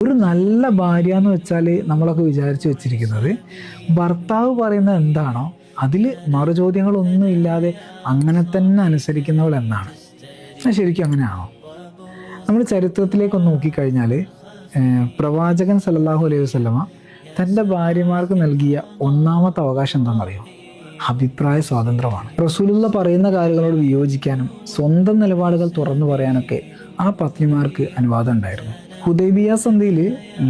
ഒരു നല്ല ഭാര്യ എന്ന് വെച്ചാൽ നമ്മളൊക്കെ വിചാരിച്ചു വെച്ചിരിക്കുന്നത് ഭർത്താവ് പറയുന്നത് എന്താണോ അതിൽ മറുചോദ്യങ്ങളൊന്നും ഇല്ലാതെ അങ്ങനെ തന്നെ അനുസരിക്കുന്നവൾ എന്നാണ്. ശരിക്കും അങ്ങനെയാണോ? നമ്മൾ ചരിത്രത്തിലേക്കൊന്ന് നോക്കിക്കഴിഞ്ഞാൽ പ്രവാചകൻ സല്ലല്ലാഹു അലൈഹി വസല്ലമ തൻ്റെ ഭാര്യമാർക്ക് നൽകിയ ഒന്നാമത്തെ അവകാശം എന്താണെന്നറിയോ? അഭിപ്രായ സ്വാതന്ത്ര്യമാണ്. റസൂലുള്ള പറയുന്ന കാര്യങ്ങളോട് വിയോജിക്കാനും സ്വന്തം നിലപാടുകൾ തുറന്നു പറയാനൊക്കെ ആ പത്നിമാർക്ക് അനുവാദം ഉണ്ടായിരുന്നു. ഹുദൈബിയ സന്ധിയിൽ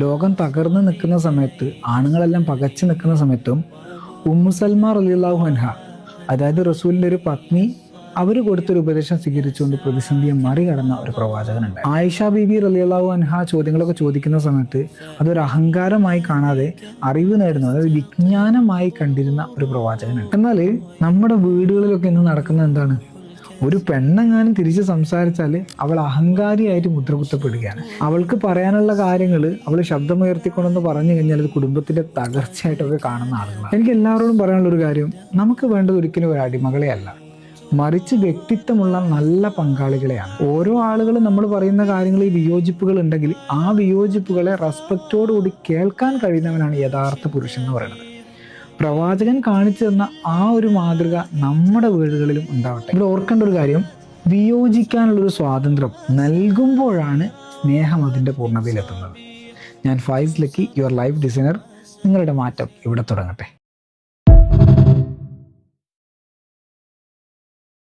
ലോകം തകർന്നു നിൽക്കുന്ന സമയത്ത്, ആണുങ്ങളെല്ലാം പകച്ചു നിൽക്കുന്ന സമയത്തും ഉമ്മു സൽമ റളിയല്ലാഹു അൻഹ, അതായത് റസൂലിൻ്റെ ഒരു പത്നി, അവർ കൊടുത്തൊരു ഉപദേശം സ്വീകരിച്ചുകൊണ്ട് പ്രതിസന്ധിയെ മറികടന്ന ഒരു പ്രവാചകനുണ്ട്. ആയിഷ ബീബി റളിയല്ലാഹു അൻഹ ചോദ്യങ്ങളൊക്കെ ചോദിക്കുന്ന സമയത്ത് അതൊരു അഹങ്കാരമായി കാണാതെ അറിവ് നേടുന്ന, അതായത് വിജ്ഞാനമായി കണ്ടിരുന്ന ഒരു പ്രവാചകനുണ്ട്. എന്നാൽ നമ്മുടെ വീടുകളിലൊക്കെ ഇന്ന് നടക്കുന്നത് എന്താണ്? ഒരു പെണ്ണെങ്ങാനും തിരിച്ച് സംസാരിച്ചാൽ അവൾ അഹങ്കാരിയായിട്ട് മുദ്രകുത്തപ്പെടുകയാണ്. അവൾക്ക് പറയാനുള്ള കാര്യങ്ങൾ അവൾ ശബ്ദമുയർത്തിക്കൊണ്ടെന്ന് പറഞ്ഞു കഴിഞ്ഞാൽ അത് കുടുംബത്തിന്റെ തകർച്ചയായിട്ടൊക്കെ കാണുന്ന ആളുകളാണ്. എനിക്ക് എല്ലാവരോടും പറയാനുള്ളൊരു കാര്യം, നമുക്ക് വേണ്ടത് ഒരിക്കലും ഒരു അടിമകളെ അല്ല, മറിച്ച് വ്യക്തിത്വമുള്ള നല്ല പങ്കാളികളെയാണ്. ഓരോ ആളുകളും നമ്മൾ പറയുന്ന കാര്യങ്ങളിൽ വിയോജിപ്പുകൾ ഉണ്ടെങ്കിൽ ആ വിയോജിപ്പുകളെ റെസ്പെക്റ്റോടുകൂടി കേൾക്കാൻ കഴിയുന്നവനാണ് യഥാർത്ഥ പുരുഷൻ എന്ന് പറയുന്നത്. പ്രവാചകൻ കാണിച്ചു തന്ന ആ ഒരു മാതൃക നമ്മുടെ വീടുകളിലും ഉണ്ടാവട്ടെ. ഇവിടെ ഓർക്കേണ്ട ഒരു കാര്യം, വിയോജിക്കാനുള്ളൊരു സ്വാതന്ത്ര്യം നൽകുമ്പോഴാണ് സ്നേഹം അതിൻ്റെ പൂർണ്ണതയിലെത്തുന്നത്. ഞാൻ Faiz Lucky, your life designer. നിങ്ങളുടെ മാറ്റം ഇവിടെ തുടങ്ങട്ടെ.